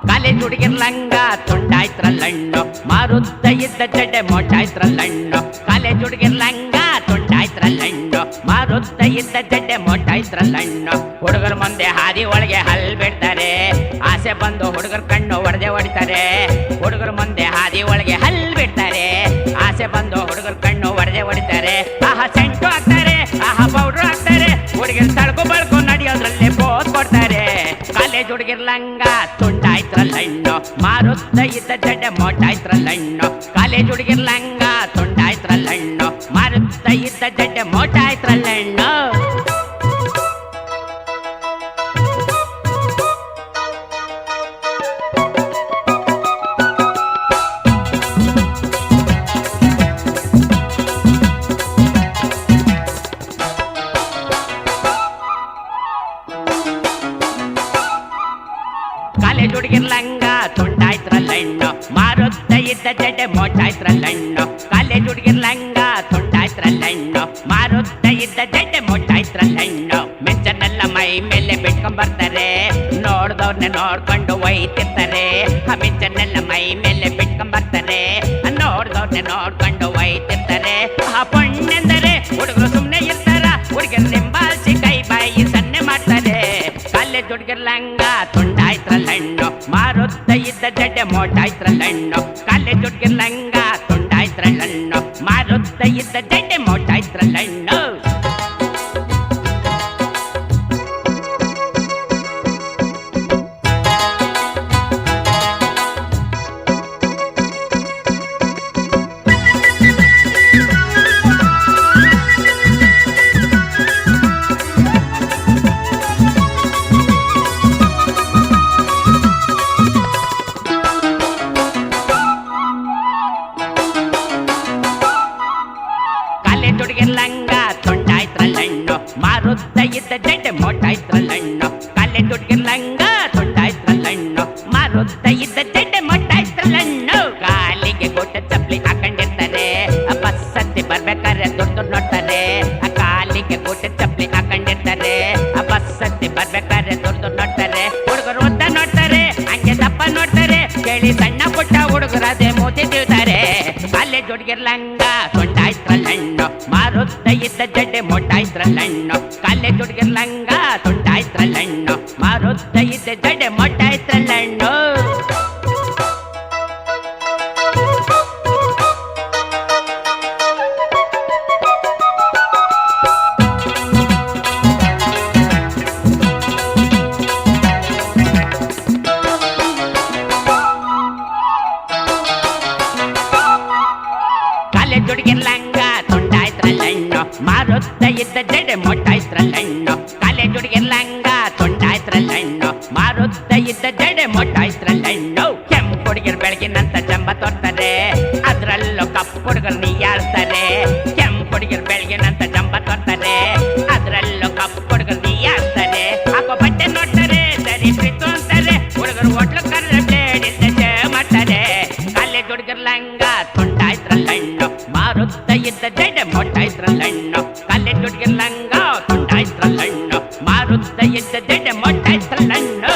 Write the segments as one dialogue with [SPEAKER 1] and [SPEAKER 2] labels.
[SPEAKER 1] college ಹುಡುಗಿರ್ ಲಂಗ ತುಂಡಾಯ್ತ್ರಲ್ಲಣ್ಣು ಮಾರುತ್ತ ಇದ್ದ ಜಡೆ ಮೊಟ್ಟಾಯ್ತ್ರಲ್ಲಣ್ಣು ಕಾಲೇಜ್ ಹುಡುಗಿರ್ ಲಂಗ ತುಂಡಾಯ್ತ್ರಲ್ಲಣ್ಣು ಮಾರುತ್ತ ಇದ್ದ ಜಡೆ ಮೊಟ್ಟಾಯ್ತ್ರಲ್ಲಣ್ಣು ಹುಡುಗರ ಮುಂದೆ ಹಾದಿ ಒಳಗೆ ಹಲ್ ಬಿಡ್ತಾರೆ ಆಸೆ ಬಂದು ಹುಡುಗರ ಕಣ್ಣು ಒಡೆದೆ ಹೊಡಿತಾರೆ ಹುಡುಗರ ಮುಂದೆ ಹಾದಿ ಒಳಗೆ ಹಲ್ ಬಿಡ್ತಾರೆ ಆಸೆ ಬಂದು ಹುಡುಗರ ಕಣ್ಣು ಒಡೆದೆ ಹೊಡಿತಾರೆ ಆಹಾ ಸೆಂಟು ಹಾಕ್ತಾರೆ ಆಹಾ ಪೌಡ್ರು ಹಾಕ್ತಾರೆ ಹುಡುಗಿರ್ ತಳ್ಕು ಬಳ್ಕು ನಡೆಯೋದ್ರಲ್ಲಿ ಬೋದ್ ಕೊಡ್ತಾರೆ ಕಾಲೇಜ್ ಹುಡುಗಿರ್ ಲಂಗ ತುಂಡಾಯ್ತ್ರಲ್ಲಣ್ಣು ಮಾರುತ್ತ ಇದ್ದ ಜಡೆ ಮೊಟ್ಟಾಯ್ತ್ರಲ್ಲಣ್ಣು ಕಾಲೇಜ್ ಹುಡುಗಿರ್ ಲಂಗ ತುಂಡಾಯ್ತ್ರಲ್ಲಣ್ಣು ಮಾರುತ್ತ ಇದ್ದ ಜಡೆ ಮೊಟ್ಟಾಯ್ತ್ರಲ್ಲಣ್ಣು ಕಾಲೇಜ್ ಹುಡುಗಿರ್ ಲಂಗ ತುಂಡಾಯ್ತ್ರಲ್ಲಣ್ಣು ಮಾರುತ್ತ ಇದ್ದ ಜಡೆ ಮೊಟ್ಟಾಯ್ತ್ರಲ್ಲಣ್ಣು ಕಾಲೇಜ್ ಹುಡುಗಿರ್ ಲಂಗ ತುಂಡಾಯ್ತ್ರಲ್ಲಣ್ಣು ಮಾರುತ್ತ ಇದ್ದ ಜಡೆ ಮೊಟ್ಟಾಯ್ತ್ರಲ್ಲಣ್ಣು ಮೆಂಚನೆಲ್ಲ ಮೈ ಮೇಲೆ ಬಿಟ್ಕೊಂಡ್ ಬರ್ತಾರೆ ನೋಡ್ದವ್ರನ್ನೇ ನೋಡ್ಕೊಂಡು ಒಯ್ತಿರ್ತಾರೆ ಆ ಮೆಂಚನೆಲ್ಲ ಮೈ ಮೇಲೆ ಬಿಟ್ಕೊಂಡ್ ಬರ್ತಾರೆ ನೋಡ್ದವ್ರನ್ನೇ ನೋಡ್ಕೊಂಡು ಒಯ್ತಿರ್ತಾರೆ ಆ ಪಣ್ಣೆಂದರೆ ಹುಡುಗರು ಸುಮ್ನೆ ಇರ್ತಾರ ಹುಡುಗರು ನಿಂಬಾಲ್ಸಿ ಕೈ ಬಾಯಿ ಸನ್ನೆ ಮಾಡ್ತಾರೆ ಕಾಲೇಜ್ ಹುಡುಗಿರ್ ಲಂಗ ತುಂಡಾಯ್ತ್ರಲ್ಲಣ್ಣು ಮಾರುತ್ತ ಇದ್ದ ಜಡೆ ಮೊಟ್ಟಾಯ್ತ್ರಲ್ಲಣ್ಣು ಕಾಲೇಜ್ ಹುಡುಗಿರ್ ಲಂಗ ತುಂಡಾಯ್ತ್ರಲ್ಲಣ್ಣು ಮಾರುತ್ತ ಇದ್ದ ಜಡೆ ಮೊಟ್ಟಾಯ್ತ್ರಲ್ಲಣ್ಣು ಕಾಲೇಜ್ ಹುಡುಗಿರ್ ಲಂಗ ತುಂಡಾಯ್ತ್ರಲ್ಲಣ್ಣು ಮಾರುತ್ತ ಇದ್ದ ಜಡೆ ಮೊಟ್ಟಾಯ್ತ್ರಲ್ಲಣ್ಣು ಕಾಲೇಜ್ ಹುಡುಗಿರ್ ಲಂಗ ತುಂಡಾಯ್ತ್ರಲ್ಲಣ್ಣು ಮಾರುತ್ತ ಇದ್ದ ಜಡೆ ಮೊಟ್ಟಾಯ್ತ್ರಲ್ಲಣ್ಣು ಕಾಲಿಗೆ ಕೊಟ್ಟ ಚಪ್ಪಲಿ ಹಾಕೊಂಡಿರ್ತಾರೆ ಬಸ್ಸತ್ತಿ ಬರ್ಬೇಕಾದ್ರೆ ದುಡ್ಡು ನೋಡ್ತಾರೆ ಕಾಲಿಗೆ ಕೊಟ್ಟ ಚಪ್ಪಲಿ ಹಾಕೊಂಡಿರ್ತಾರೆ ಬಸ್ಸತ್ತಿ ಬರ್ಬೇಕಾದ್ರೆ ದುಡ್ಡು ನೋಡ್ತಾರೆ ಹುಡುಗರು ಒದ್ದ ನೋಡ್ತಾರೆ ಹಂಗೆ ದಪ್ಪ ನೋಡ್ತಾರೆ ಕೇಳಿ ಸಣ್ಣ ಪುಟ್ಟ ಹುಡುಗರದೇ ಮೂತಿ ತಿಳ್ತಾರೆ ಕಾಲೇಜ್ ಹುಡುಗಿರ್ ಲಂಗ ತುಂಡಾಯ್ತ್ರಲ್ಲಣ್ಣು ಮಾರುತ್ತ ಇದ್ದ ಜಡೆ ಮೊಟ್ಟಾಯ್ತ್ರಲ್ಲಣ್ಣು ಕಾಲೇಜ್ ಹುಡುಗಿರ್ ಲಂಗ ತುಂಡಾಯ್ತ್ರಲ್ಲಣ್ಣು ಮಾರುತ್ತ ಇದ್ದ ಜಡೆ ಮೊಟ್ಟಾಯ್ತ್ರಲ್ಲಣ್ಣು ಕಾಲೇಜ್ ಹುಡುಗಿರ್ ಲಂಗ ತುಂಡಾಯ್ತ್ರಲ್ಲಣ್ಣು ಮಾರುತ್ತ ಇದ್ದ ಜಡೆ ಮೊಟ್ಟಾಯ್ತ್ರಲ್ಲಣ್ಣು ಕಾಲೇಜ್ ಹುಡುಗಿರ್ ಲಂಗ ತುಂಡಾಯ್ತ್ರಲ್ಲಣ್ಣು ಮಾರುತ್ತ ಇದ್ದ ಜಡೆ ಮೊಟ್ಟಾಯ್ತ್ರಲ್ಲಣ್ಣು ಕೆಂಪು ಹುಡುಗಿರ್ ಬೆಳಗಿನಂತ ಜಂಬ ತೋರ್ತಾರೆ ಅದ್ರಲ್ಲೂ ಕಪ್ಪು ಹುಡುಗರು ನೀಯಾಡ್ತಾರೆ ಕೆಂಪು ಹುಡುಗಿರ್ ಬೆಳಗಿನಂತ ಜಂಬ ತೋರ್ತಾರೆ ಅದ್ರಲ್ಲೂ ಕಪ್ಪು ಹುಡುಗರು ನೀಯಾಡ್ತಾರೆ ಹಾಕೋ ಬಟ್ಟೆ ನೋಡ್ತಾರೆ ಸರಿ ಪ್ರೀತು ಅಂತಾರೆ ಹುಡುಗರು ಹೋಟ್ಲು ಕರ್ರೆ ಬ್ಲೇಡ್ ಇದ್ದ ಮಾಡ್ತಾರೆ ಕಾಲೇಜ್ ಹುಡುಗಿರ್ ಲಂಗ ತುಂಡಾಯ್ತ್ರಲ್ಲಣ್ಣು ಮಾರುತ್ತ ಇದ್ದ ಜಡೆ ಮೊಟ್ಟಾಯ್ತ್ರಲ್ಲಣ್ಣು ಕಾಲೇಜ್ ಹುಡುಗಿರ್ ಲಂಗ ತುಂಡಾಯ್ತ್ರಲ್ಲಣ್ಣು ಮಾರುತ್ತ ಇದ್ದ ಜಡೆ ಮೊಟ್ಟಾಯ್ತ್ರಲ್ಲಣ್ಣು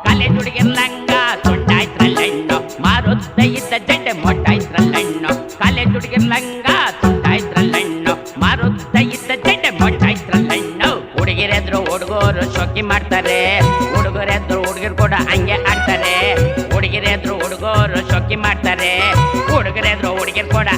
[SPEAKER 1] ಕಾಲೇಜ್ ಹುಡುಗಿರ್ ಲಂಗ ತುಂಡಾಯ್ತ್ರಲ್ಲಣ್ಣು ಮಾರುತ್ತ ಇದ್ದ ಜಡೆ ಮೊಟ್ಟಾಯ್ತ್ರಲ್ಲಣ್ಣು ಕಾಲೇಜ್ ಹುಡುಗಿರ್ ಲಂಗ ತುಂಡಾಯ್ತ್ರಲ್ಲಣ್ಣು ಮಾರುತ್ತ ಇದ್ದ ಜಡೆ ಮೊಟ್ಟಾಯ್ತ್ರಲ್ಲಣ್ಣು ಹುಡುಗಿರೆದ್ರು ಹುಡುಗರು ಶೋಕಿ ಮಾಡ್ತಾರೆ ಹುಡುಗರೆದ್ರು ಹುಡುಗರು ಕೂಡ ಹಂಗೆ ಆಡ್ತಾರೆ ಹುಡುಗಿರೆದ್ರು ಹುಡುಗರು ಶೋಕಿ ಮಾಡ್ತಾರೆ ಹುಡುಗರೆದ್ರು ಹುಡುಗಿರು ಕೂಡ